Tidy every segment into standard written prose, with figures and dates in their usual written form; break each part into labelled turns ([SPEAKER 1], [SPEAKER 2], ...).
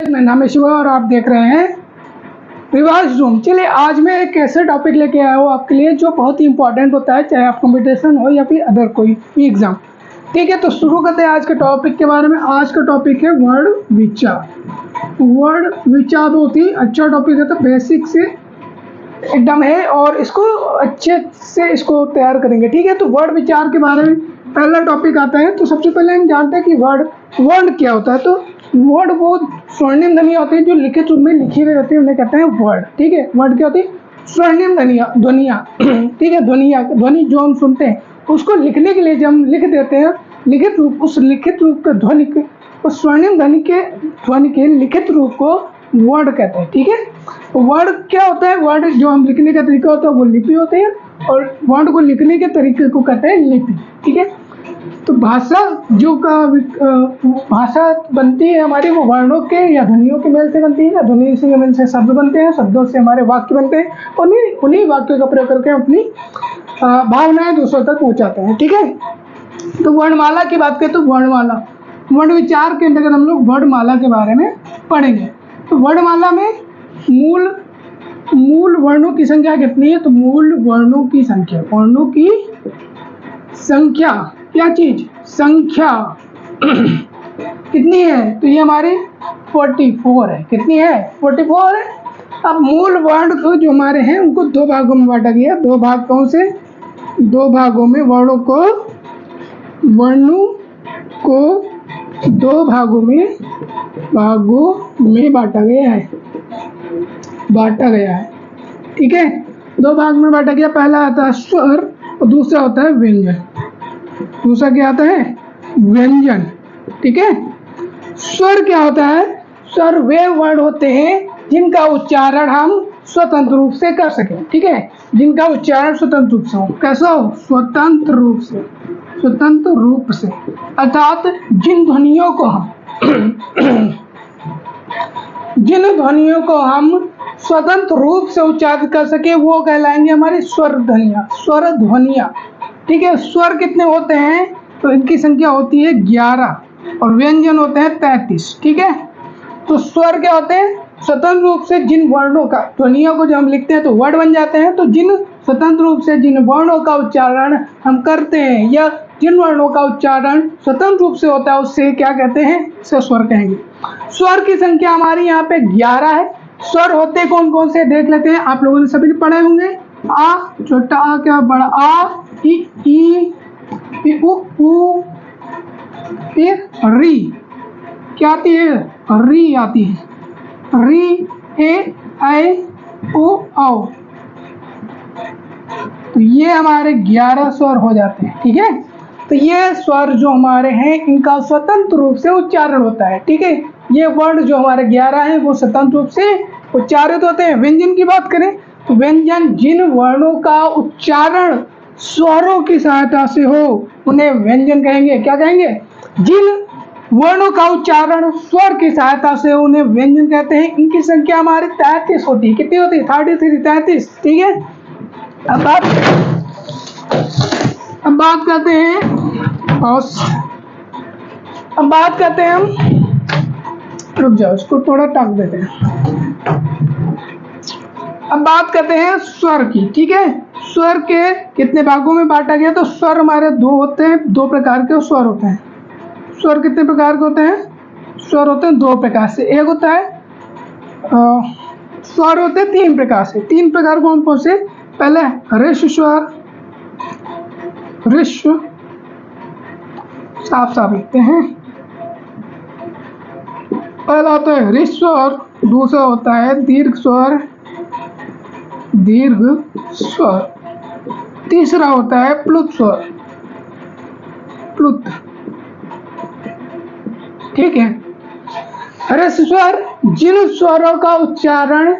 [SPEAKER 1] मेरा नाम है शिवा और आप देख रहे हैं रिवाज जूम। चलिए आज मैं एक ऐसा टॉपिक लेके आया हूँ आपके लिए जो बहुत ही इंपॉर्टेंट होता है, चाहे आप कंपटीशन हो या फिर अदर कोई भी एग्जाम। ठीक है, तो शुरू करते हैं आज के टॉपिक के बारे में। आज का टॉपिक है वर्ड विचार। वर्ड विचार बहुत ही अच्छा टॉपिक है, तो बेसिक से एकदम है और इसको अच्छे से इसको तैयार करेंगे। ठीक है, तो वर्ड विचार के बारे में पहला टॉपिक आता है। तो सबसे पहले हम जानते हैं कि वर्ड क्या होता है। तो वर्ड वो स्वर्णिम ध्वनियाँ होती है जो लिखित रूप में लिखी हुई रहती है, उन्हें कहते हैं वर्ड। ठीक है, वर्ड क्या होती है? स्वर्णिम ध्वनियाँ ठीक है, ध्वनि जो हम सुनते हैं उसको लिखने के लिए जब हम लिख देते हैं लिखित रूप, उस लिखित रूप के ध्वनि के, उस स्वर्णिम ध्वनि के लिखित रूप को वर्ड कहते हैं। ठीक है, तो वर्ड क्या होता है? वर्ड जो हम लिखने का तरीका होता है वो लिपि होती है, और वर्ड को लिखने के तरीके को कहते हैं लिपि। ठीक है, तो भाषा भाषा बनती है हमारी, वो वर्णों के या ध्वनियों के मेल से बनती है, या ध्वनि से मेल से शब्द बनते हैं, शब्दों से हमारे वाक्य बनते हैं, और उन्हीं वाक्यों का प्रयोग करके अपनी भावनाएं दूसरों तक पहुंचाते हैं। ठीक है, तो वर्णमाला की बात करें तो वर्ण विचार के अंतर्गत हम लोग वर्णमाला के बारे में पढ़ेंगे। तो वर्णमाला में मूल वर्णों की संख्या कितनी है? तो मूल वर्णों की संख्या क्या चीज? संख्या कितनी है? तो ये हमारी 44 है। कितनी है? 44 है। अब मूल वर्ण को जो हमारे हैं उनको दो भागों में बांटा गया। दो भाग कौन से? दो भागों में वर्णों को दो भागों में बांटा गया है। ठीक है, दो भाग में बांटा गया। पहला आता है स्वर और दूसरा होता है व्यंजन। दूसरा क्या आता है? व्यंजन। ठीक है, स्वर क्या होता है? स्वर वे वर्ड होते हैं जिनका उच्चारण हम स्वतंत्र रूप से कर सकें। ठीक है, जिनका उच्चारण स्वतंत्र रूप से हो। कैसा हो? स्वतंत्र रूप से अर्थात जिन ध्वनियों को हम स्वतंत्र रूप से उच्चारित कर सके वो कहलाएंगे हमारी स्वर ध्वनियाँ। ठीक है, स्वर कितने होते हैं? तो इनकी संख्या होती है 11 और व्यंजन होते हैं 33। ठीक है, तो स्वर क्या होते हैं? स्वतंत्र रूप से जिन वर्णों का, ध्वनियों को जब हम लिखते हैं तो वर्ड बन जाते हैं। तो जिन स्वतंत्र रूप से जिन वर्णों का उच्चारण हम करते हैं या जिन वर्णों का उच्चारण स्वतंत्र रूप से होता है उससे क्या कहते हैं? उसे स्वर कहेंगे। स्वर की संख्या हमारी यहाँ पे 11 है। स्वर होते कौन कौन से देख लेते हैं। आप लोगों ने सभी पढ़े होंगे। आ, छोटा आ क्या बड़ा आ, ई, उ, फिर री क्या आती है? री आती है। री, ए, ऐ, ओ, औ। तो ये हमारे 11 स्वर हो जाते हैं। ठीक है, तो ये स्वर जो हमारे हैं इनका स्वतंत्र रूप से उच्चारण होता है। ठीक है, ये वर्ण जो हमारे 11 हैं वो स्वतंत्र रूप से उच्चारित होते हैं। व्यंजन की बात करें तो व्यंजन जिन वर्णों का उच्चारण स्वरों की सहायता से हो उन्हें व्यंजन कहेंगे। क्या कहेंगे? जिन वर्णों का उच्चारण स्वर की सहायता से उन्हें व्यंजन कहते हैं। इनकी संख्या हमारी 33 होती है। कितनी होती है? 33। ठीक है, अब बात करते हैं हम, रुक जाओ इसको थोड़ा टाक देते हैं। अब बात करते हैं स्वर की। ठीक है, स्वर के कितने भागों में बांटा गया? तो स्वर हमारे दो होते हैं, दो प्रकार के स्वर होते हैं। स्वर कितने प्रकार के होते हैं? स्वर होते हैं दो प्रकार से। एक होता है स्वर होते हैं 3 प्रकार से। 3 प्रकार कौन कौन से? पहले ऋष्व स्वर, साफ लिखते हैं। पहला होता है ऋष्व स्वर, दूसरा होता है दीर्घ स्वर, तीसरा होता है प्लुत स्वर, ठीक है। ऋष्व स्वर जिन स्वरों का उच्चारण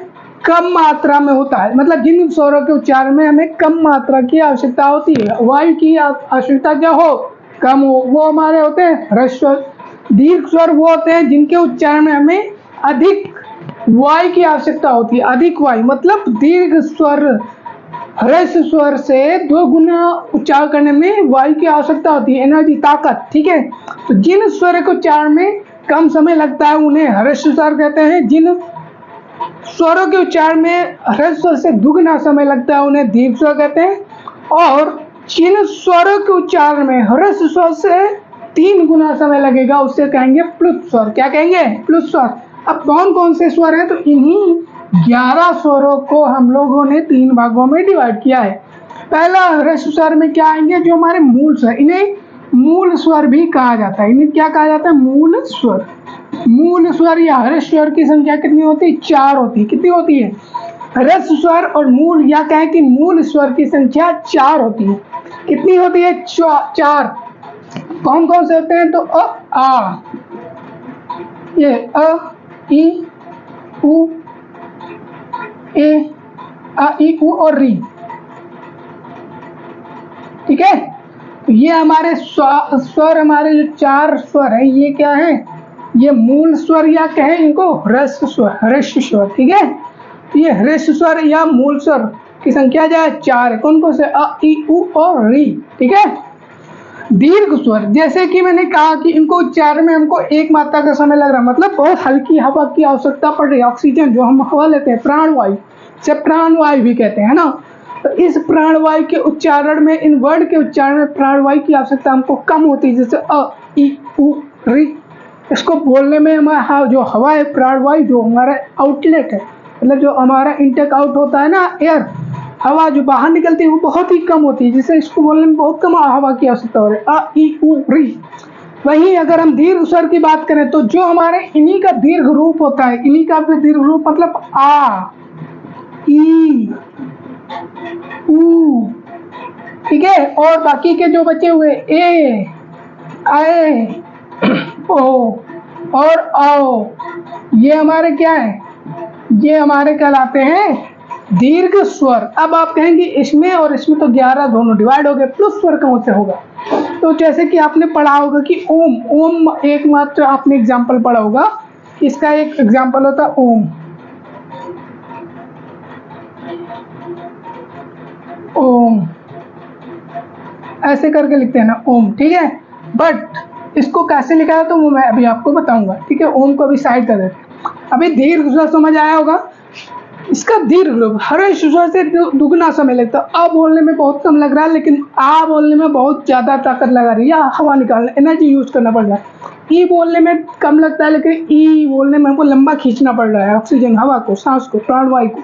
[SPEAKER 1] कम मात्रा में होता है, मतलब जिन स्वरों के उच्चारण में हमें कम मात्रा की आवश्यकता होती है, वायु की आवश्यकता क्या हो? कम हो, वो हमारे होते हैं ऋष्व स्वर। दीर्घ स्वर वो होते हैं जिनके उच्चारण में हमें अधिक वायु की आवश्यकता होती है। अधिक वायु मतलब दीर्घ स्वर ह्रस्व स्वर से 2 गुना उच्चारण करने में वायु की आवश्यकता होती है, एनर्जी, ताकत। ठीक है, तो जिन स्वर के उच्चारण में कम समय लगता है उन्हें ह्रस्व स्वर कहते हैं। जिन स्वरों के उच्चारण में ह्रस्व स्वर से दुगना समय लगता है उन्हें दीर्घ स्वर कहते हैं। और जिन स्वरों के उच्चारण में ह्रस्व स्वर से 3 गुना समय लगेगा उससे कहेंगे प्लुत स्वर। क्या कहेंगे? प्लुत स्वर। अब कौन कौन से स्वर हैं? तो इन्हीं 11 स्वरों को हम लोगों ने 3 भागों में डिवाइड किया है। पहला ह्रस्व स्वर में क्या आएंगे? जो हमारे मूल स्वर, इन्हें मूल स्वर भी कहा जाता है। इन्हें क्या कहा जाता है? मूल स्वर। मूल स्वर या ह्रस्व स्वर की संख्या कितनी होती है? 4 होती है। कितनी होती है? ह्रस्व स्वर और मूल, या कहें कि मूल स्वर की संख्या 4 होती है। कितनी होती है? 4। कौन कौन से होते हैं? तो अ, आ, ये अ, ई, उ, ए, आ, ई, उ और री। ठीक है, तो ये हमारे स्वर, हमारे जो 4 स्वर है ये क्या है? ये मूल स्वर या कहें इनको ह्रस्व स्वर, ह्रस्व स्वर। ठीक है, तो ये ह्रस्व स्वर या मूल स्वर की संख्या जो है 4 है। कौन कौन से? अ, ई, उ और री। ठीक है, दीर्घ स्वर, जैसे कि मैंने कहा कि इनको उच्चारण में हमको 1 मात्रा का समय लग रहा है, मतलब बहुत हल्की हवा की आवश्यकता पड़ रही है। ऑक्सीजन जो हम हवा लेते हैं, प्राणवायु से, प्राणवायु भी कहते हैं ना। तो इस प्राणवायु के उच्चारण में, इन वर्ड के उच्चारण में प्राणवायु की आवश्यकता हमको कम होती है। जैसे अ, ई, उ, री, इसको बोलने में हमारा जो हवा है, प्राणवायु जो हमारा आउटलेट है, मतलब जो हमारा इनटेक आउट होता है ना, एयर, हवा जो बाहर निकलती है वो बहुत ही कम होती है, जिससे इसको बोलने में बहुत कम हवा की आवश्यकता हो रही है। अ, ई, उ, री। वहीं अगर हम दीर्घ स्वर की बात करें तो जो हमारे इन्हीं का दीर्घ रूप होता है, इन्हीं का भी दीर्घ रूप मतलब आ, ई, उ। ठीक है, और बाकी के जो बचे हुए ए, आए, ओ और आओ, ये हमारे क्या है? ये हमारे कहलाते हैं दीर्घ स्वर। अब आप कहेंगे इसमें और इसमें तो 11 दोनों डिवाइड हो गए, प्लस स्वर कौन से होगा? तो जैसे कि आपने पढ़ा होगा कि ओम, ओम एकमात्र आपने एग्जाम्पल पढ़ा होगा, इसका एक एग्जाम्पल होता है ओम। ओम ऐसे करके लिखते हैं ना, ओम। ठीक है, बट इसको कैसे लिखा है तो वो मैं अभी आपको बताऊंगा। ठीक है, ओम को अभी साइड कर देते हैं। अभी दीर्घ स्वर समझ आया होगा। इसका दीर्घ रूप ह्रस्व स्वर से दुगना समय लगता है। अ बोलने में बहुत कम लग रहा है, लेकिन आ बोलने में बहुत ज्यादा ताकत लगा रही है, हवा निकालना, एनर्जी यूज करना पड़ रहा है। ई बोलने में कम लगता है, लेकिन ई बोलने में हमको लंबा खींचना पड़ रहा है, ऑक्सीजन, हवा को, सांस को, प्राणवायु को।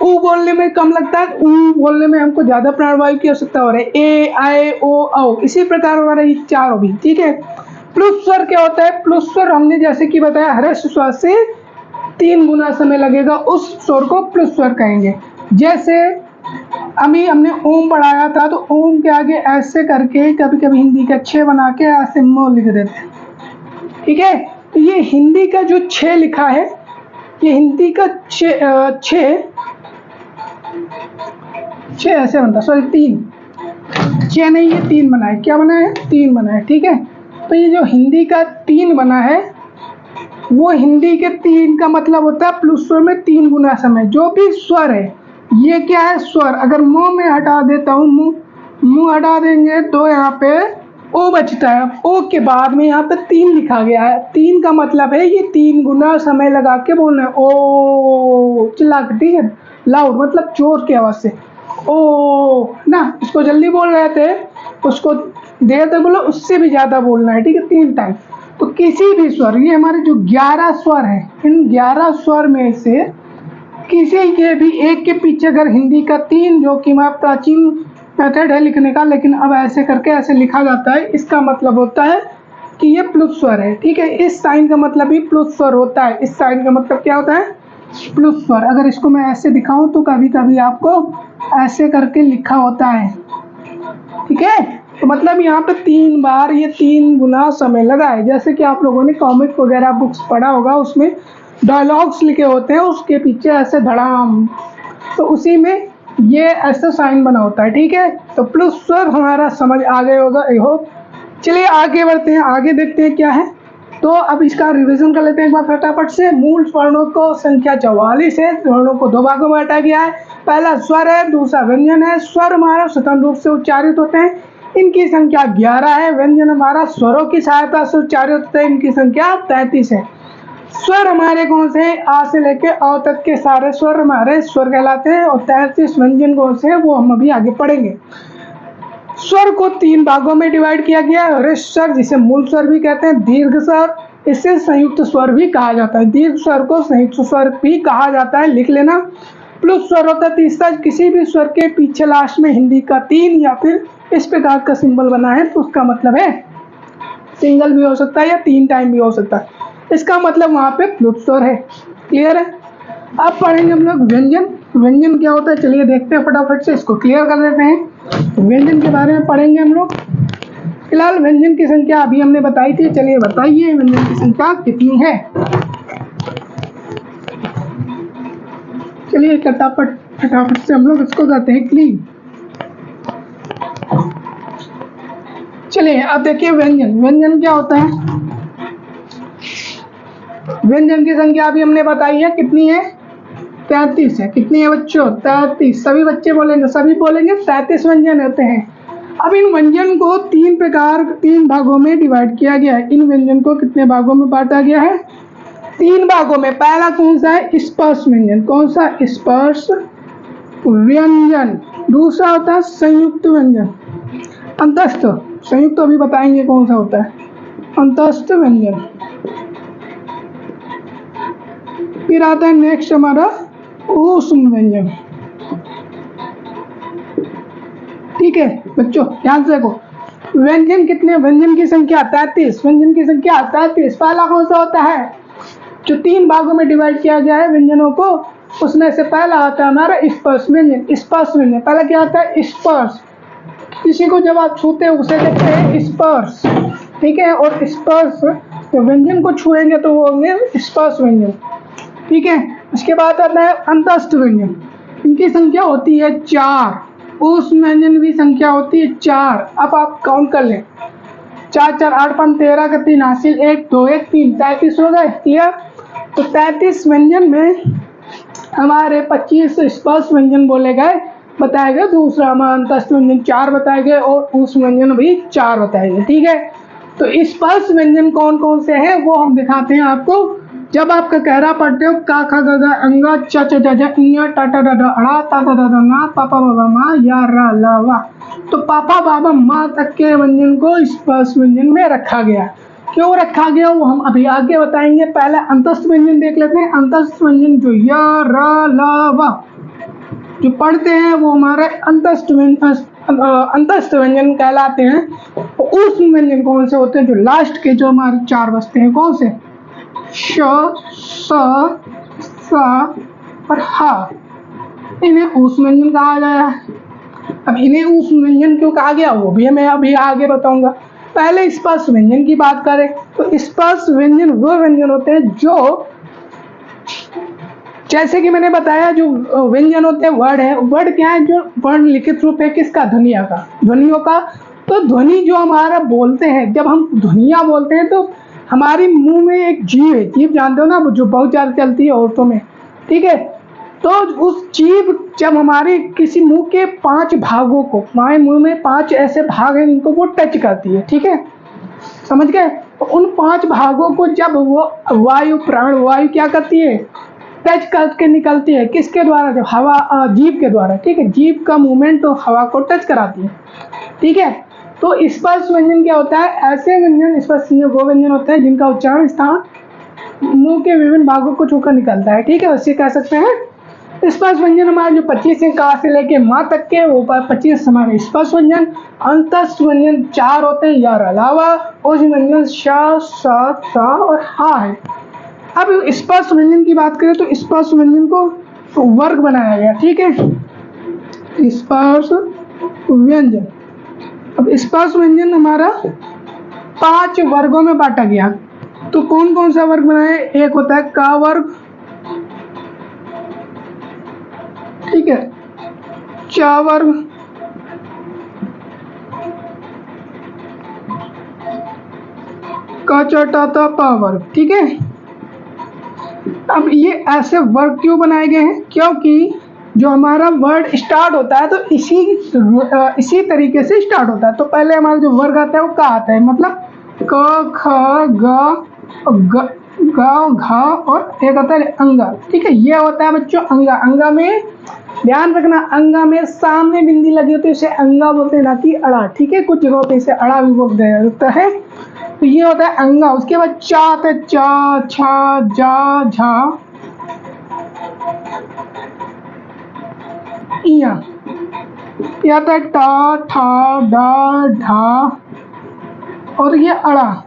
[SPEAKER 1] ऊ बोलने में कम लगता है, ऊ बोलने में हमको ज्यादा प्राणवायु की आवश्यकता हो रही है। ए, आए, ओ, औ, इसी प्रकार हमारा ये 4 भी। ठीक है, प्लुत स्वर क्या होता है? प्लुत स्वर हमने जैसे कि बताया ह्रस्व स्वर से 3 गुना समय लगेगा, उस स्वर को प्लुत स्वर कहेंगे। जैसे अभी हमने ओम पढ़ाया था, तो ओम के आगे ऐसे करके कभी कभी हिंदी का 6 बना के ऐसे म लिख देते हैं। ठीक है, तो ये हिंदी का जो 6 लिखा है, ये हिंदी का 6 ऐसे बनता, सॉरी 3, 6 नहीं, ये 3 बना है। क्या बना है? 3 बना है। ठीक है, तो ये जो हिंदी का 3 बना है, वो हिंदी के 3 का मतलब होता है प्लुत स्वर में 3 गुना समय। जो भी स्वर है, ये क्या है? स्वर। अगर मुंह में हटा देता हूँ, मुंह हटा देंगे तो यहाँ पे ओ बचता है। ओ के बाद में यहाँ पे 3 लिखा गया है। 3 का मतलब है ये 3 गुना समय लगा के बोलना है। ओ चिल्ला के, ठीक है, लाउड मतलब जोर की आवाज से। ओ ना, इसको जल्दी बोल रहे थे, उसको देर तक बोलो, उससे भी ज्यादा बोलना है। ठीक है, 3 टाइम। तो किसी भी स्वर, ये हमारे जो 11 स्वर हैं, इन 11 स्वर में से किसी के भी एक के पीछे अगर हिंदी का 3, जो कि हमारा प्राचीन मेथड है लिखने का, लेकिन अब ऐसे करके ऐसे लिखा जाता है, इसका मतलब होता है कि ये प्लुत स्वर है। ठीक है, इस साइन का मतलब भी प्लुत स्वर होता है। इस साइन का मतलब क्या होता है? प्लुत स्वर। अगर इसको मैं ऐसे दिखाऊं तो कभी कभी आपको ऐसे करके लिखा होता है। ठीक है, तो मतलब यहाँ पे 3 बार ये 3 गुना समय लगा है। जैसे कि आप लोगों ने कॉमिक वगैरह बुक्स पढ़ा होगा, उसमें डायलॉग्स लिखे होते हैं, उसके पीछे ऐसे धड़ाम, तो उसी में ये ऐसा साइन बना होता है। ठीक है, तो प्लुत स्वर हमारा समझ आ गया होगा, आई होप। चलिए आगे बढ़ते हैं, आगे देखते हैं क्या है। तो अब इसका रिवीजन कर लेते हैं एक बार फटाफट से। मूल स्वर्णों को संख्या 44 है। स्वर्णों को 2 भागों में बांटा गया है। पहला स्वर है, दूसरा व्यंजन है। स्वर हमारा स्वतंत्र रूप से उच्चारित होते हैं। इनकी संख्या 11 है। व्यंजन हमारा स्वरों की सहायता से उच्चारित होते हैं, इनकी संख्या 33 है। स्वर हमारे कौन से हैं? आ से लेके अ तक के सारे स्वर हमारे स्वर कहलाते हैं, और 33 व्यंजन कौन से हैं वो हम अभी आगे पढ़ेंगे। स्वर को 3 भागों में डिवाइड किया गया है। हृस्ट स्वर जिसे मूल स्वर भी कहते हैं, दीर्घ स्वर इसे संयुक्त स्वर भी कहा जाता है, दीर्घ स्वर को संयुक्त स्वर भी कहा जाता है, लिख लेना। प्लस स्वर होता है तीसरा, किसी भी स्वर के पीछे लास्ट में हिंदी का 3 या फिर इस प्रकार का सिंबल बना है तो उसका मतलब है सिंगल भी हो सकता है या 3 टाइम भी हो सकता है, इसका मतलब वहाँ पे प्लुत स्वर है। क्लियर है? अब पढ़ेंगे हम लोग व्यंजन। व्यंजन क्या होता है चलिए देखते हैं, फटाफट से इसको क्लियर कर देते हैं। तो व्यंजन के बारे में पढ़ेंगे हम लोग। फिलहाल व्यंजन की संख्या अभी हमने बताई थी, चलिए बताइए व्यंजन की संख्या कितनी है। चलिए फटाफट से हम लोग इसको करते हैं क्लीन। चलिए अब देखिए व्यंजन। व्यंजन क्या होता है? व्यंजन की संख्या अभी हमने बताई है, कितनी है? 33 है। कितनी है बच्चों? 33। सभी बच्चे बोलेंगे, सभी बोलेंगे 33 व्यंजन होते हैं। अब इन व्यंजन को 3 भागों में डिवाइड किया गया है। इन व्यंजन को कितने भागों में बांटा गया है? 3 भागों में। पहला कौन सा है? स्पर्श व्यंजन। कौन सा? स्पर्श व्यंजन। दूसरा होता है संयुक्त व्यंजन। अंतस्थ संयुक्त अभी बताएंगे कौन सा होता है, अंतस्थ व्यंजन। फिर आता है नेक्स्ट हमारा ऊष्म व्यंजन। ठीक है बच्चों ध्यान से देखो, व्यंजन कितने? व्यंजन की संख्या 33। व्यंजन की संख्या 33। पहला कौन सा होता है? जो 3 भागों में डिवाइड किया गया है व्यंजनों को, उसमें से पहला आता है हमारा स्पर्श व्यंजन। स्पर्श व्यंजन पहला क्या आता है? स्पर्श। किसी को जब आप छूते हैं उसे कहते हैं स्पर्श। ठीक है, और स्पर्श तो व्यंजन को छुएंगे तो वो होंगे स्पर्श व्यंजन। ठीक है, उसके बाद आता है अंतस्थ व्यंजन। इनकी संख्या होती है 4। उस व्यंजन की संख्या होती है 4। अब आप काउंट कर लें, 4 4 8 5 13 का 3 हासिल 1 2 1 3 33 हो गए। क्लियर? तो 33 व्यंजन में हमारे 25 स्पर्श व्यंजन बोले गए, बताए गए। दूसरा हमारा अंतस्थ व्यंजन 4 बताए गए और उस व्यंजन भी 4 बताए गए। ठीक है, तो स्पर्श व्यंजन कौन कौन से हैं वो हम दिखाते हैं आपको। जब आप कहरा पढ़ते हो का खा गा गा अंगा च च ज ज इया टा टा ड ड अड़ा ता ता दा दा ना पापा बाबा माँ या रा ला वा, तो पापा बाबा माँ तक के व्यंजन को स्पर्श व्यंजन में रखा गया। क्यों रखा गया वो हम अभी आगे बताएंगे। पहले अंतस्थ व्यंजन देख लेते हैं। अंतस्थ व्यंजन जो या रा ला वा जो पढ़ते हैं वो हमारे अंतस्थ व्यंजन कहलाते हैं। उस व्यंजन कौन से होते हैं? जो लास्ट के जो हमारे 4 बचते हैं, कौन से? श, स, सा और हा, इन्हें ऊष्म व्यंजन कहा गया है। अब इन्हें ऊष्म व्यंजन क्यों कहा गया वो भी मैं अभी आगे बताऊंगा। पहले स्पर्श व्यंजन की बात करें तो स्पर्श व्यंजन वो व्यंजन होते हैं जो, जैसे कि मैंने बताया, जो व्यंजन होते हैं वर्ड है। वर्ड क्या है? जो वर्ण लिखित रूप है किसका? ध्वनिया का, ध्वनियों का। तो ध्वनि जो हमारा बोलते हैं, जब हम ध्वनिया बोलते हैं तो हमारी मुंह में एक जीभ है। जीभ जानते हो ना, जो बहुत ज़्यादा चलती है औरतों में। ठीक है, तो उस जीभ जब हमारे किसी मुंह के 5 भागों को, हमारे मुंह में 5 ऐसे भाग हैं जिनको वो टच करती है। ठीक है, समझ गए? तो उन 5 भागों को जब वो वायु, प्राण वायु क्या करती है? टच करके निकलती है। किसके द्वारा? जब हवा, जीभ के द्वारा। ठीक है, जीभ का मूवमेंट तो हवा को टच कराती है। ठीक है, तो स्पर्श व्यंजन क्या होता है? ऐसे व्यंजन, स्पर्श वो व्यंजन होते हैं जिनका उच्चारण स्थान मुंह के विभिन्न भागों को छूकर निकलता है। ठीक है, उसे कह सकते हैं स्पर्श व्यंजन। हमारे जो 25 है, का से लेके माँ तक के, वो 25 हमारे स्पर्श व्यंजन। अंतस्थ व्यंजन 4 होते हैं यार अलावा। उस व्यंजन श, स, सा और हा है। अब स्पर्श व्यंजन की बात करें तो स्पर्श व्यंजन को वर्ग बनाया गया। ठीक है, स्पर्श व्यंजन। अब स्पर्श व्यंजन हमारा 5 वर्गों में बांटा गया। तो कौन कौन सा वर्ग बनाए? एक होता है का वर्ग। ठीक है, चा वर्ग, का चा टा ता पा वर्ग। ठीक है, अब ये ऐसे वर्ग क्यों बनाए गए हैं? क्योंकि जो हमारा वर्ड स्टार्ट होता है तो इसी इसी तरीके से स्टार्ट होता है। तो पहले हमारा जो वर्ग आता है वो का आता है, मतलब क ख ग घा और एक आता है अंगा। ठीक है, ये होता है बच्चों अंगा। अंगा में ध्यान रखना, अंगा में सामने बिंदी लगी होती है इसे अंगा बोलते हैं, ना कि अड़ा। ठीक है, कुछ जगहों पे इसे अड़ा भी बोलते हैं। तो ये होता है अंगा। उसके बाद चा आता है, चा छा जा झा इया। ये आता है टा ठा डा ढा और ये अड़ा।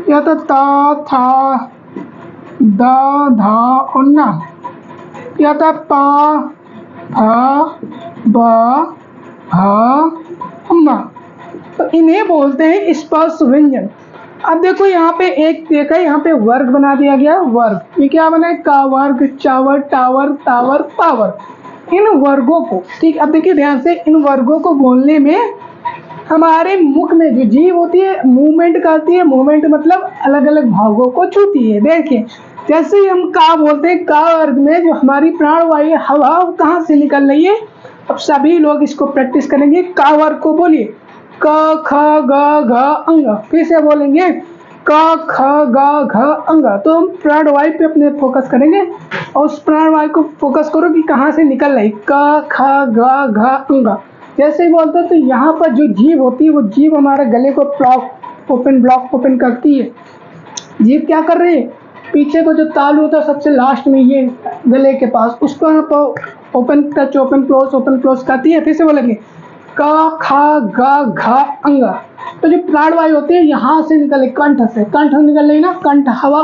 [SPEAKER 1] ये आता है ता था दा धा और ना। ये आता है पा हा बा हा अम्मा। तो इन्हें बोलते हैं स्पर्श व्यंजन। अब देखो यहाँ पे एक देखा, यहाँ पे वर्ग बना दिया गया। वर्ग ये क्या बना है, का वर्ग, चावर, टावर, तावर, पावर। इन वर्गों को, ठीक, अब देखिए ध्यान से, इन वर्गों को बोलने में हमारे मुख में जो जीभ होती है मूवमेंट करती है। मूवमेंट मतलब अलग अलग भागों को छूती है। देखिए जैसे ही हम का बोलते हैं, का वर्ग में जो हमारी प्राणवायु हवा कहाँ से निकल रही है। अब सभी लोग इसको प्रैक्टिस करेंगे। का वर्ग को बोलिए, क ख ग घ अंग। फिर से बोलेंगे क ख ग घ अंग। तो हम प्राणवायु पे अपने फोकस करेंगे और उस प्राणवायु को फोकस करो कि कहाँ से निकल रही, क ख ग घ अंग। जैसे ही बोलते हैं तो यहाँ पर जो जीभ होती है वो जीभ हमारे गले को ब्लॉक ओपन करती है। जीभ क्या कर रही है, पीछे को जो तालु होता है सबसे लास्ट में ये गले के पास, उसको यहाँ पर ओपन क्लोज करती है। फिर से बोलेंगे क ख ग घ अंग। तो जो प्राणवायु होती है यहाँ से निकले, कंठ से निकल रही ना, कंठ हवा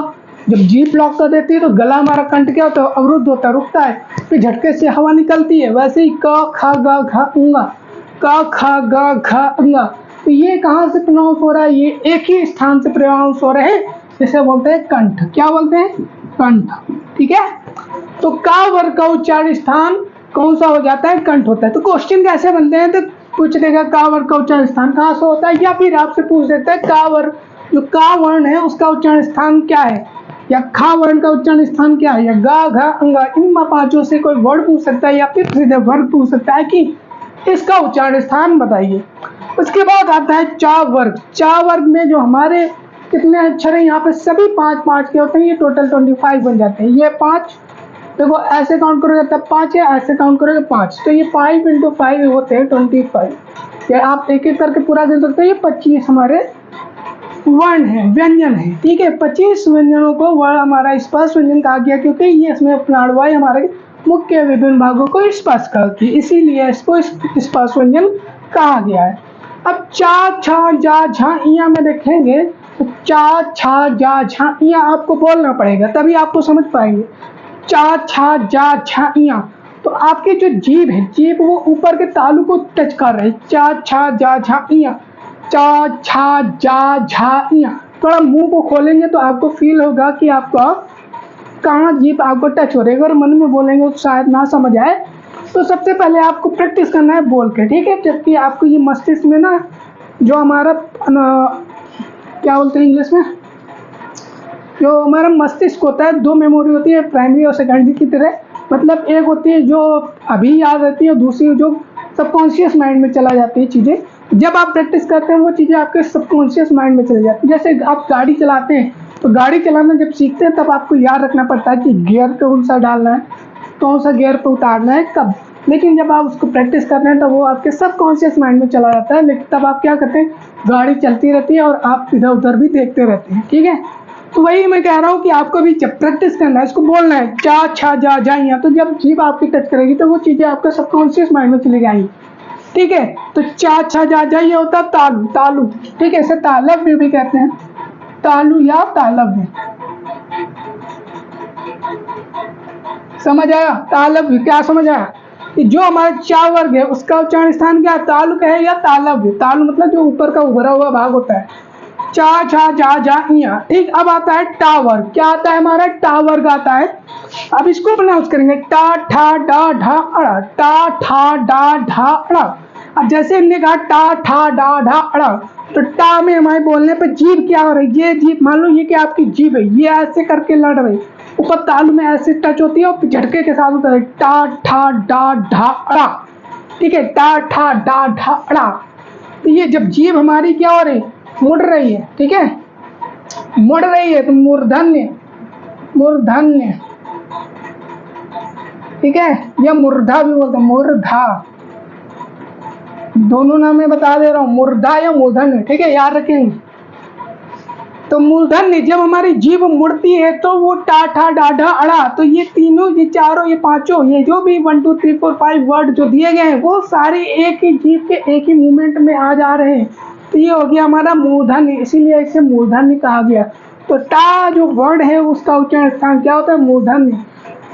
[SPEAKER 1] जब जीभ ब्लॉक कर देती है तो गला हमारा कंठ क्या होता है, अवरुद्ध होता है, रुकता है, फिर झटके से हवा निकलती है। वैसे ही क ख ग घ अंगा, क ख ग घ अंगा। तो ये कहाँ से प्रोनाउंस हो रहा है, ये एक ही स्थान से प्रोनाउंस हो रहे हैं, जिसे बोलते हैं कंठ। क्या बोलते हैं, कंठ। ठीक है, तो का वर्ग का उच्चारण स्थान कौन सा हो जाता है, कंठ होता है। तो क्वेश्चन कैसे बनते हैं, तो पूछ देगा का वर्ग का उच्चारण स्थान कहाँ से होता है, या फिर आपसे पूछ देता है का वर्ग, जो का वर्ण है उसका उच्चारण स्थान क्या है, या खा वर्ण का उच्चारण स्थान क्या है, या गा घा अंगा। इन पांचों से कोई वर्ड पूछ सकता है या फिर सीधे वर्ग पूछ सकता है कि इसका उच्चारण स्थान बताइए। उसके बाद आता है चा वर्ग। चा वर्ग में जो हमारे कितने अक्षर हैं, यहाँ पे सभी पाँच के होते हैं। ये टोटल 25 बन जाते हैं। ये 5, देखो ऐसे काउंट करोगे तब 5 है, ऐसे काउंट करोगे 5, तो ये 5 × 5 होते हैं 25। या आप एक एक करके पूरा दे सकते हैं। ये 25 हमारे वर्ण है, व्यंजन है। ठीक है, 25 व्यंजनों को वर्ण हमारा स्पर्श व्यंजन कहा गया, क्योंकि ये इसमें प्राणवायु हमारे मुख्य विभिन्न भागों को स्पर्श करती है, इसीलिए इसको स्पर्श व्यंजन कहा गया है। अब चा छा जा झा इया में देखेंगे तो चा छा जा झा इया आपको बोलना पड़ेगा, तभी आपको समझ पाएंगे। चा छा जा झा इया, तो आपकी जो जीभ है, जीभ वो ऊपर के तालु को टच कर रहे, चा छा जा झा इया, चा छा जा झा इया। थोड़ा मुंह को खोलेंगे तो आपको फील होगा कि आपका कहाँ जीभ आपको टच हो रही है। अगर मन में बोलेंगे तो शायद ना समझ आए। तो सबसे पहले आपको प्रैक्टिस करना है बोल के, ठीक है। जबकि आपको ये मस्तिष्क में ना जो हमारा क्या बोलते हैं इंग्लिश में, जो हमारा मस्तिष्क होता है, 2 मेमोरी होती है, प्राइमरी और सेकेंडरी की तरह। मतलब एक होती है जो अभी याद रहती है, दूसरी जो सबकॉन्शियस माइंड में चला जाती है चीज़ें। जब आप प्रैक्टिस करते हैं वो चीज़ें आपके सबकॉन्शियस माइंड में चली जाती है। जैसे आप गाड़ी चलाते हैं तो गाड़ी चलाना जब सीखते हैं तब आपको याद रखना पड़ता है कि गियर कौन सा डालना है, कौन सा गियर पर उतारना है, कब। लेकिन जब आप उसको प्रैक्टिस करते हैं तब वो आपके सबकॉन्शियस माइंड में चला जाता है। लेकिन तब आप क्या करते हैं, गाड़ी चलती रहती है और आप इधर उधर भी देखते रहते हैं। ठीक है, तो वही मैं कह रहा हूँ कि आपको भी जब प्रैक्टिस करना है, इसको बोलना है चा छा जा जाइए, तो जब जीभ आपकी टच करेगी तो वो चीज़ें आपके सबकॉन्शियस माइंड में चली जाएंगी। ठीक है, तो चा छा जा जाइए होता है तालु, तालु। ठीक है, इसे तालव्य भी कहते हैं, तालु या तालव्य। समझ आया, तालव्य क्या समझ आया, कि जो हमारा चा वर्ग है उसका उच्चारण स्थान क्या, तालु का है या तालव्य। तालु मतलब जो ऊपर का उभरा हुआ भाग होता है, चा छा जा जा इया। ठीक, अब आता है टा वर्ग। क्या आता है हमारा, टा वर्ग आता है। अब इसको प्रोनाउंस करेंगे टा ठा डा ढा अड़ा, टा ठा डा ढा अड़ा। अब जैसे हमने कहा टा ठा डा ढा अड़ा, तो टा में हमारे बोलने पर जीभ क्या हो रही, ये जीभ मान लो ये क्या आपकी जीभ है, ये ऐसे करके लड़ रही, ऊपर तालु में ऐसे टच होती है और झटके के साथ होता है टा ठा डा ढा अड़ा। ठीक है, टा ठा डा ढा अड़ा। तो ये जब जीभ हमारी क्या हो रही, मुड़ रही है, ठीक है, मुड़ रही है, तो मूर्धन्य, मूर्धन्य, ठीक है, या मूर्धा भी बोलते हैं, मूर्धा, दोनों नाम मैं बता दे रहा हूँ, मूर्धा या मूर्धन्य, ठीक है, याद रखेंगे। तो मूर्धन्य जब हमारी जीभ मुड़ती है तो वो टा ठा डा ढा अड़ा, तो ये तीनों, ये चारों, ये पांचों, ये जो भी 1 2 3 4 5 वर्ड जो दिए गए हैं वो सारे एक ही जीभ के एक ही मूवमेंट में आ जा रहे हैं। तो ये हो गया हमारा मूर्धन्य, इसीलिए इसे मूर्धन्य कहा गया। तो टा जो वर्ड है उसका उच्चारण स्थान क्या होता है, मूर्धन्य।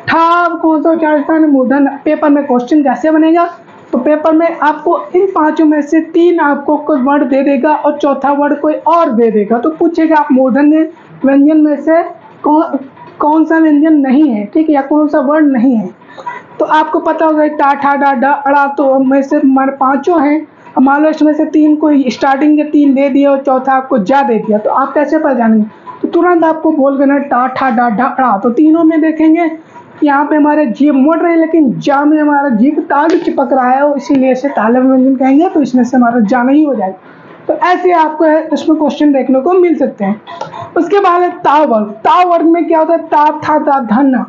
[SPEAKER 1] ठा कौन सा उच्चारण स्थान है, मूर्धन्य। पेपर में क्वेश्चन कैसे बनेगा, तो पेपर में आपको इन पांचों में से 3 आपको कोई वर्ड दे देगा और चौथा वर्ड कोई और दे देगा, तो पूछेगा आप मूर्धन्य व्यंजन में से कौन सा व्यंजन नहीं है, ठीक है, या कौन सा वर्ड नहीं है। तो आपको पता होगा टा ठा डा डा अड़ा, तो में से हमारे पांचों हैं, मान लो इसमें से 3 को स्टार्टिंग के 3 दे दिए और चौथा आपको जा दे दिया, तो आप कैसे पहचानेंगे, तो तुरंत आपको बोल देना टा ठा डा डा अड़ा। तो तीनों में देखेंगे यहाँ पे हमारे जीभ मुड़ रही है, लेकिन जा में हमारा जीभ तालु चिपक रहा है, और इसीलिए इसे तालव्य व्यंजन कहेंगे, तो इसमें से हमारा जा नहीं हो जाएगा। तो ऐसे आपको इसमें क्वेश्चन देखने को मिल सकते हैं। उसके बाद है ता वर्ग। ता वर्ग में क्या होता है, ता था दा धा ना,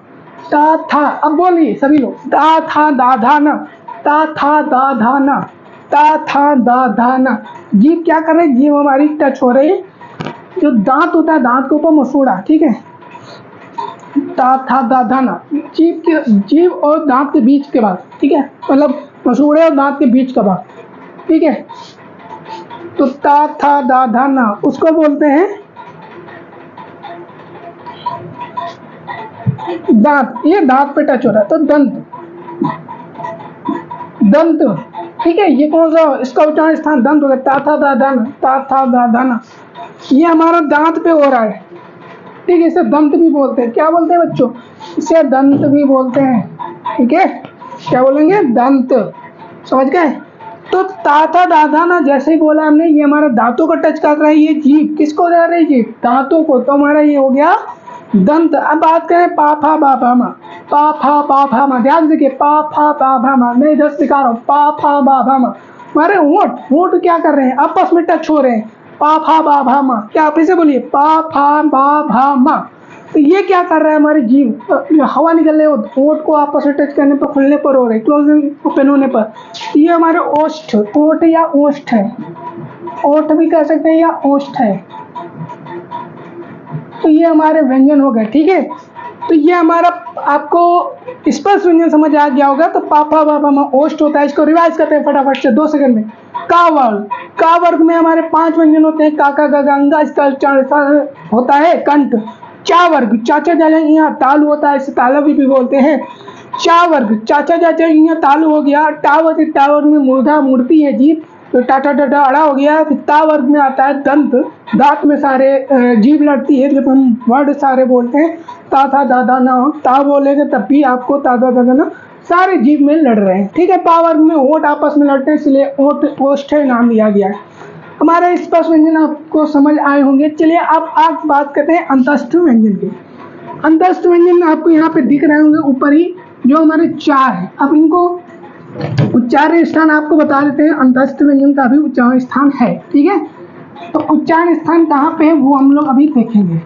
[SPEAKER 1] ता था, अब बोलिए सभी लोग, ता था दा धा ना, ता था दा धा ना, ता था दा धा ना। जीभ क्या कर रही है, जीभ हमारी टच हो रही है, जो दांत होता है दांत के ऊपर मसूड़ा, ठीक है, ता था दा धा ना, जीभ और दांत के बीच के बाद, ठीक है, मतलब मसूड़े और दांत के बीच का भाग, ठीक है। तो ता था दा धा ना उसको बोलते हैं दांत, ये दांत पे टच हो रहा है, तो दंत, दंत, ठीक है। ये कौन सा, इसका उच्चारण स्थान दंत हो गया, ता था दा धा ना, ता था दा धा ना, ये हमारा दांत पे हो रहा है, ठीक है, इसे दंत भी बोलते हैं। क्या बोलते हैं बच्चों, इसे दंत भी बोलते हैं, ठीक है, क्या बोलेंगे, दंत, समझ गए। तो ता था दा धा ना जैसे ही बोला हमने, ये हमारा दांतों को टच कर रहा है, ये जीभ किसको जा रही है, जीभ दांतों को, तो हमारा ये हो गया दंत। अब बात करें पा फा बा भा मा, पा फा बा भा मा, ध्यान देखिए, पा फा बा भा मा, मैं इधर सिखा रहा हूँ, पा फा बा भा मा, हमारे होंठ क्या कर रहे हैं, आपस में टच हो रहे हैं, पा फा बा भा मा, क्या आप इसे बोलिए, पा फा बा भा मा। तो ये क्या कर रहा है, हमारी जीभ हवा निकलने, होंठ को आपस में टच करने पर, खुलने पर हो रहे, क्लोजिंग ओपन होने पर, ये हमारे ओष्ठ, ओठ या ओष्ठ है, ओठ भी कह सकते हैं या ओष्ठ है। तो ये हमारे व्यंजन हो गए, ठीक है। तो ये हमारा आपको स्पष्ट व्यंजन समझ आ गया होगा। तो पापा बाबा में ओष्ठ होता है, इसको रिवाइज करते हैं फटाफट से 2 सेकंड में। का वर्ग, का वर्ग में हमारे 5 व्यंजन होते हैं, काका गंगा, इसका उच्चारण होता है कंठ। चा वर्ग, चाचा चाचा यहाँ तालु होता है, इसे तालव्य भी बोलते हैं। चा वर्ग, चाचा चाचा यहाँ तालु हो गया। टा वर्ग में मूर्धा, मूर्ति है जीभ, तो टाटा टाटा अड़ा हो गया। फिर ता वर्ग में आता है दंत, दांत में सारे जीभ लड़ती है, जब हम वर्ड सारे बोलते हैं, ता था दादा ना, ता बोलेंगे तब भी आपको ता दादा ना सारे जीभ में लड़ रहे हैं, ठीक है। पा वर्ग में होंठ आपस में लड़ते हैं, इसलिए ओष्ठ नाम दिया गया है। हमारे स्पष्ट व्यंजन आपको समझ आए होंगे। चलिए अब आप बात करते हैं अंतस्थ व्यंजन की। अंतस्थ व्यंजन आपको यहाँ पे दिख रहे होंगे ऊपर ही, जो हमारे 4 है। अब इनको उच्चारण स्थान आपको बता देते हैं। अंतस्थ व्यंजन का भी उच्चारण स्थान है, ठीक है। तो उच्चारण स्थान कहाँ पे है वो हम लोग अभी देखेंगे।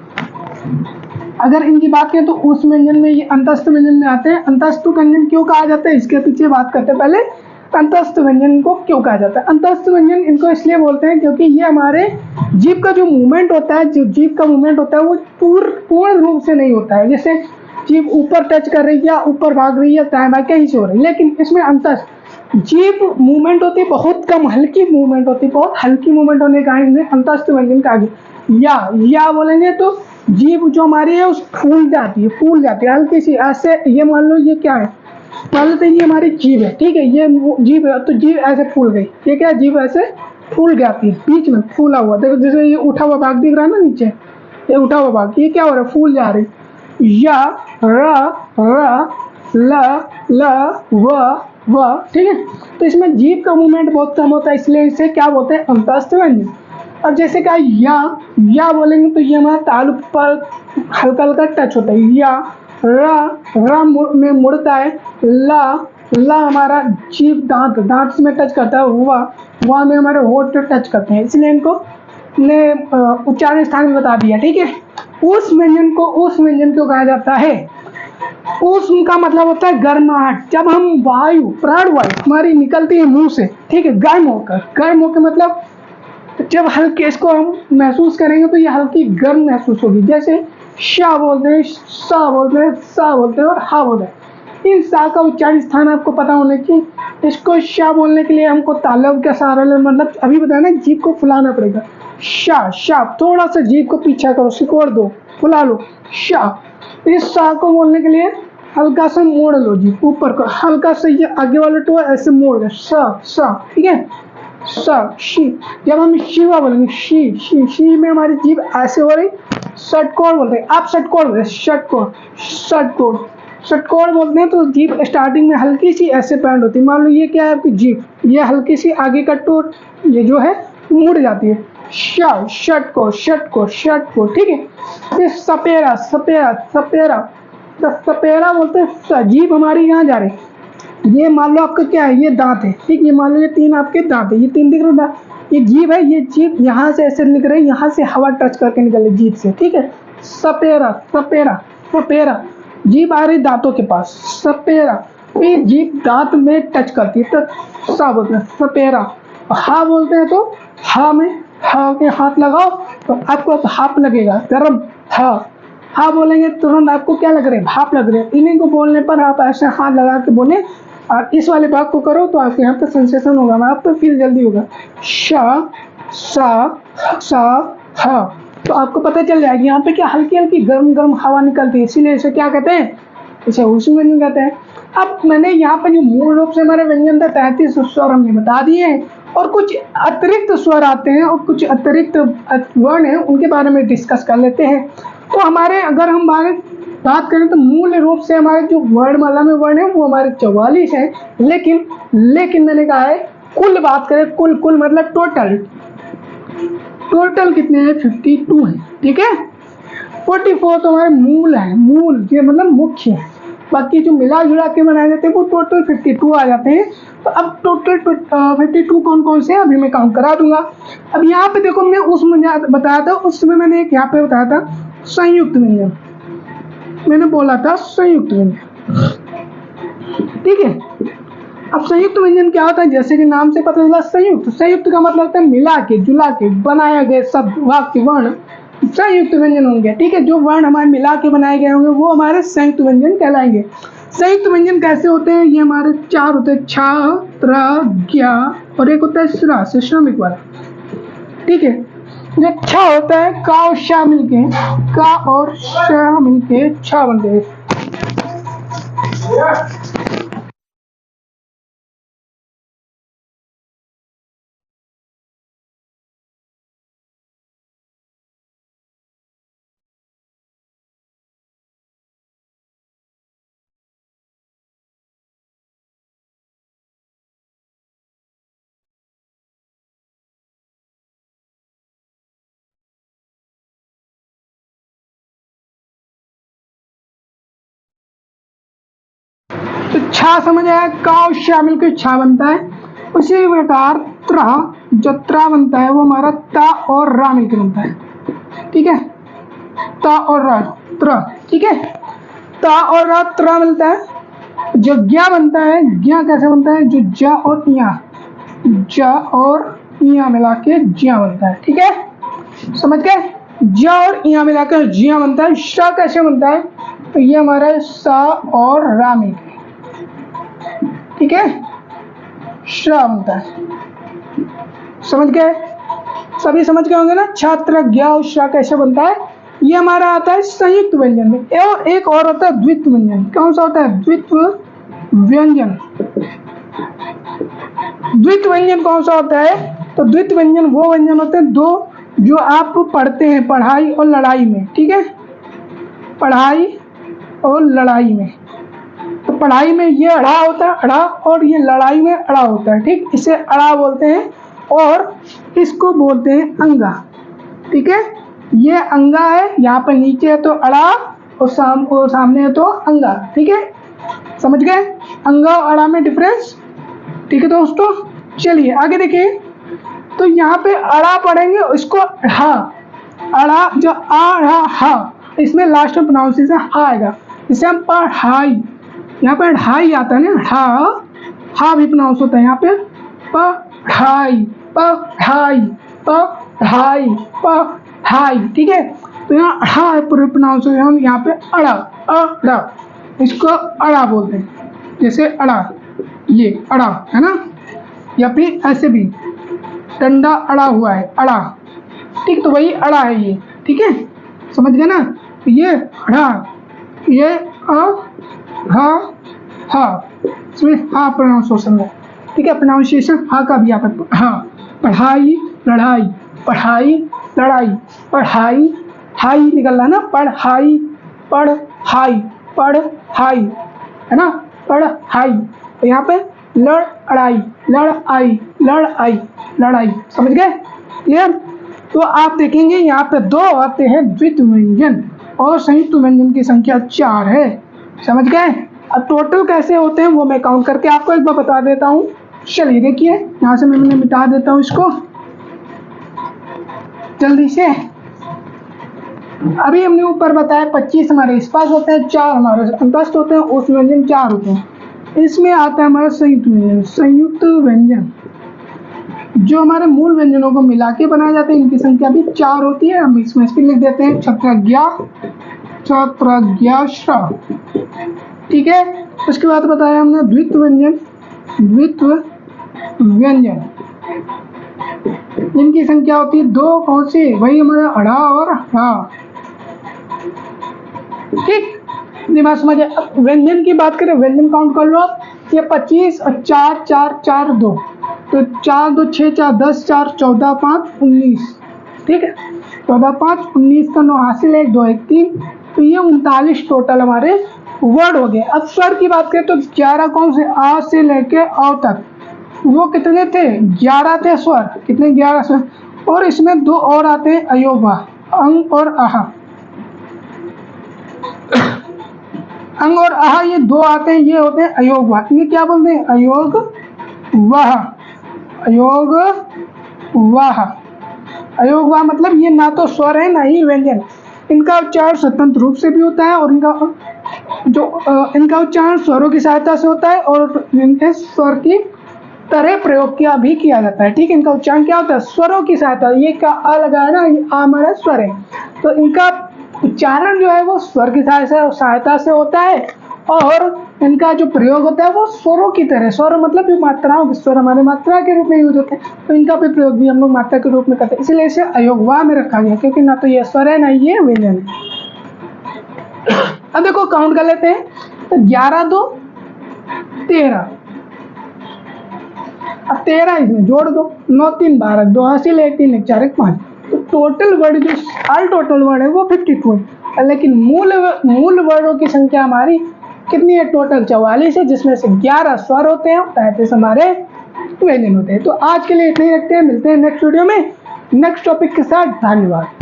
[SPEAKER 1] अगर इनकी बात करें तो उस व्यंजन में, ये अंतस्थ व्यंजन में आते हैं। अंतस्थ व्यंजन क्यों कहा जाता है, इसके पीछे बात करते हैं। पहले अंतस्थ व्यंजन को क्यों कहा जाता है। अंतस्थ व्यंजन इनको इसलिए बोलते हैं क्योंकि ये हमारे जीभ का जो मूवमेंट होता है, जो जीभ का मूवमेंट होता है वो पूर्ण रूप से नहीं होता है। जैसे जीभ ऊपर टच कर रही है या ऊपर भाग रही है, दाएं बाएं कहीं से हो रही है, लेकिन इसमें अंतस्थ जीभ मूवमेंट होती है बहुत कम, हल्की मूवमेंट होती है, बहुत हल्की मूवमेंट होने का इन्हें अंतस्थ व्यंजन कहा गया। या बोलेंगे तो जीभ जो हमारी है उस फूल जाती है हल्की सी, ऐसे। ये मान लो ये क्या है, मान लेते हैं ये हमारी जीभ है, ठीक है, ये जीभ है, तो जीभ ऐसे फूल गई, ये क्या, जीभ ऐसे फूल जाती है, बीच में फूला हुआ, देखो जैसे ये उठा हुआ भाग दिख रहा है ना नीचे, ये उठा हुआ भाग, ये क्या हो रहा है, फूल जा रही। या र ल व, ठीक है। तो इसमें जीभ का मूवमेंट बहुत कम होता है, इसलिए इसे क्या बोलते हैं, अंतस्थ व्यंजन। अब जैसे क्या या बोलेंगे तो ये हमारा तालु पर हल्का हल्का टच होता है। या र में मुड़ता है, ला ला हमारा जीभ दांत, दांत में टच करता है, वहाँ में हमारे होठ टच करते हैं, इसलिए इनको ने उच्चारण स्थान में बता दिया। ठीक है, उस व्यंजन को कहा जाता है। उष्ण का मतलब होता है गर्माहट। जब हम वायु, प्राणवायु हमारी निकलती है मुंह से, ठीक है, गर्म होकर मतलब जब हल्के इसको हम महसूस करेंगे तो ये हल्की गर्म महसूस होगी। जैसे शा बोलते हैं, सा बोलते हैं, सा बोलते हैं और हा बोलते हैं। इन सा का उच्चारण स्थान आपको पता होना चाहिए। इसको शा बोलने के लिए हमको तालब का सहारा लेना, मतलब अभी बताया ना, जीभ को फुलाना पड़ेगा। शा, थोड़ा सा जीभ को पीछा करो, सिकोड़ दो, फुला लो, शा। इस सा को बोलने के लिए हल्का सा मोड़ लो जीभ ऊपर को, हल्का सा ये आगे वाला टो ऐसे मोड़ दो, सा, ठीक है, सा, शी। जब हम शिवा बोलेंगे, शी में हमारी जीभ ऐसे हो रही, षटकोण बोलते हैं, आप षटकोण बोलते हैं, षटकोण बोलते हैं। तो जीभ स्टार्टिंग में हल्की सी ऐसे पैंट होती है। मान लो ये क्या है आपकी जीभ, ये हल्की सी आगे का टो ये जो है मुड़ जाती है, षटकोण, ठीक है। फिर सपेरा, तो सपेरा बोलते हैं, जीभ हमारी यहाँ जा रही, ये मान लो आपका क्या है, ये दांत है, ठीक, ये मान लो ये 3 आपके दांत है, ये 3 दिख रहा है, ये जीभ है, ये जीभ यहाँ से ऐसे निकल रही, यहाँ से हवा टच करके निकल रही जीभ से, ठीक है। सपेरा, जीभ आ रही दांतों के पास, सपेरा, फिर जीभ दांत में टच करती है तो सा बोलते हैं सपेरा। हा बोलते हैं तो हा में हा के हाथ लगाओ तो आपको भाप लगेगा, गर्म। हा बोलेंगे तुरंत आपको क्या लग रहा है, भाप लग रहा है। इन्हीं को बोलने पर आप ऐसे हाथ लगा के बोले और इस वाले भाग को करो तो आपके यहाँ पे सेंसेशन होगा, आप पे फील जल्दी होगा। शा, सा, हा, तो आपको पता चल जाएगा यहाँ पे क्या हल्की हल्की गर्म हवा निकलती है, इसीलिए इसे क्या कहते हैं, इसे उष्ण व्यंजन कहते हैं। अब मैंने यहाँ पे जो मूल रूप से हमारे व्यंजन था 33 स्वर हमने बता दिए हैं, और कुछ अतिरिक्त स्वर आते हैं और कुछ अतिरिक्त वर्ण हैं, उनके बारे में डिस्कस कर लेते हैं। तो हमारे अगर हम बात करें तो मूल रूप से हमारे जो वर्णमाला में वर्ण है वो हमारे 44 है, लेकिन मैंने कहा है कुल बात करें, कुल मतलब टोटल कितने हैं, 52 है, ठीक है। 44 तो हमारे मूल है, मूल ये मतलब मुख्य है, बाकी जो मिला जुला के बनाए जाते हैं वो टोटल 52 आ जाते हैं। तो अब टोटल 52 कौन कौन से हैं अभी मैं काउंट करा दूंगा। अब यहाँ पे देखो, मैं उसमें बताया था, उस समय मैंने एक यहाँ पे बताया था संयुक्त व्यंजन, मैंने बोला था संयुक्त व्यंजन, ठीक है। अब संयुक्त व्यंजन क्या होता है, जैसे कि नाम से पता चला, संयुक्त का मतलब होता है मिला के जुला के बनाया गए शब्द, वाक्य, वर्ण संयुक्त व्यंजन होंगे, ठीक है। जो वर्ण हमारे मिला के बनाए गए होंगे वो हमारे संयुक्त व्यंजन कहलाएंगे। संयुक्त व्यंजन कैसे होते हैं, ये हमारे 4 होते हैं, छा, त्रा, ज्ञा और एक होता है श्रा, श्रमिक वाला, ठीक है। जो छा होता है, का और शा मिलके, का और शा मिलके छा बनते हैं। तो छा समझ आया, का और शा मिलकर छा बनता है। उसी प्रकार त्रा, जो त्रा बनता है वो हमारा ता और रा मिलकर बनता है, ठीक है। ता और रा, त्रा, ठीक है। ता और रा त्रा मिलता है। जो ज्ञा बनता है, ज्ञा कैसे बनता है, जो जा और इया मिला के ज्ञा बनता है, ठीक है, समझ गए। जा और इया मिलाकर ज्ञा बनता है। शा कैसे बनता है, तो ये हमारा सा और रा मिलकर, ठीक है, श्रा बनता है, समझ गए, सभी समझ गए होंगे ना। छात्र, ज्ञा और श्रा कैसे बनता है, ये हमारा आता है संयुक्त व्यंजन में। एक और होता है द्वित्व व्यंजन। कौन सा होता है, द्वित्व व्यंजन। द्वित्व व्यंजन कौन सा होता है, तो द्वित्व व्यंजन वो व्यंजन होते हैं दो जो आप पढ़ते हैं पढ़ाई और लड़ाई में, ठीक है, पढ़ाई और लड़ाई में। तो पढ़ाई में ये अड़ा होता है, अड़ा, और ये लड़ाई में अड़ा होता है, ठीक। इसे अड़ा बोलते हैं और इसको बोलते हैं अंगा, ठीक है। ये अंगा है, यहाँ पर नीचे है तो अड़ा और सामने है तो अंगा, ठीक है। समझ गए अंग और अड़ा में डिफरेंस। ठीक है दोस्तों, चलिए आगे देखिए। तो यहाँ पे अड़ा पढ़ेंगे, इसको हा, अड़ा जो आ हा, इसमें लास्ट में प्रोनाउंसिएशन हा आएगा, इसे हम पढ़ाई, यहाँ पे ढाई आता है ना, हा भी प्रोनाउंस होता है यहाँ पे, पढ़ाई पढ़ाई पढ़ाई पढ़ाई। ठीक है, तो यहाँ हा है पूरे प्रोनाउंसिएशन, यहाँ पे अड़ा, अड़ा, इसको अड़ा बोलते हैं, जैसे अड़ा, ये अड़ा है ना, या फिर ऐसे भी डंडा अड़ा हुआ है, अड़ा। ठीक, तो वही अड़ा है ये। ठीक है, समझ गए ना, ये अड़ा, ये हा, इसमें हा प्रोनाउंसिएशन है। ठीक है, प्रोनाउंसिएशन हा का भी यहाँ पर हा, पढ़ाई लड़ाई, पढ़ाई लड़ाई, पढ़ाई हाई निकल रहा है ना, पढ़ाई पढ़ाई पढ़ाई है ना, पढ़ाई। तो यहाँ पे लड़ाई लड़ाई लड़ाई लड़ाई, समझ गए क्लियर। तो आप देखेंगे यहाँ पे 2 आते हैं द्वित्व व्यंजन और संयुक्त व्यंजन की संख्या 4 है, समझ गए। अब टोटल कैसे होते हैं वो मैं काउंट करके आपको एक बार बता देता हूँ। चलिए देखिए, यहाँ से मैंने मिटा देता हूँ इसको जल्दी से। अभी हमने ऊपर बताया 25 हमारे इस पास होते हैं, 4 हमारे अंतस्थ होते हैं, उस व्यंजन 4 होते हैं। इसमें आता है हमारा संयुक्त व्यंजन। संयुक्त व्यंजन जो हमारे मूल व्यंजनों को मिला के बनाए जाते हैं, इनकी संख्या भी 4 होती है। हम इसमें स्पेलिंग लिख देते हैं छत्रज्ञा, छत्रज्ञाश्र। ठीक है, उसके बाद बताया हमने द्वित्व व्यंजन, द्वित्व व्यंजन इनकी संख्या होती है 2, कौन सी, वही हमारा अड़ा और हा। ठीक, दिमाग समझे। अब व्यंजन की बात करें, व्यंजन काउंट कर लो आप, ये 25 और 4 4 4 2, तो 4 2 6 4 10 4 14 5 19। ठीक है, 14 5 19 का 9 हासिल, 1 2 1 3, तो ये 39 टोटल हमारे वर्ड हो गए। अब स्वर की बात करें तो 11 कौन से, आ से लेके अ तक, वो कितने थे, 11 थे स्वर, कितने, 11 स्वर। और इसमें 2 और आते हैं अयोगवा, अंग और आहा। अंग और आहा ये 2 आते हैं, ये होते हैं अयोगवा। इन्हें क्या बोलते हैं, अयोग वाह, अयोग वाह। अयोग वाह मतलब ये ना तो स्वर है ना ही व्यंजन। इनका उच्चारण स्वतंत्र रूप से भी होता है, और इनका उच्चारण स्वरों की सहायता से होता है, और इनके स्वर की तरह प्रयोग किया जाता है। ठीक है, इनका उच्चारण क्या होता है, स्वरों की सहायता। ये का आ लगा है ना, ये आ हमारा स्वर है, तो इनका उच्चारण जो है वो स्वर की सहायता से होता है, और इनका जो प्रयोग होता है वो स्वरों की तरह। स्वर मतलब जो मात्राओं के, स्वर हमारे मात्रा के रूप में यूज होते हैं, तो इनका भी प्रयोग भी हम लोग मात्रा के रूप में करते हैं, इसलिए इसे अयोगवा में रखा गया, क्योंकि ना तो ये स्वर है ना ये व्यंजन है। अब देखो काउंट कर लेते हैं, तो 11 2 13, अब 13 इसमें जोड़ दो, 9 3 12, 2 हासिल, 1 3 1 4 1 5, तो टोटल वर्ड जो ऑल टोटल वर्ड है वो 52 है। लेकिन मूल वर्डों की संख्या हमारी कितनी है, टोटल 44 है, जिसमें से 11 स्वर होते हैं, 35 हमारे व्यंजन होते हैं। तो आज के लिए इतना ही रखते हैं, मिलते हैं नेक्स्ट वीडियो में नेक्स्ट टॉपिक के साथ। धन्यवाद।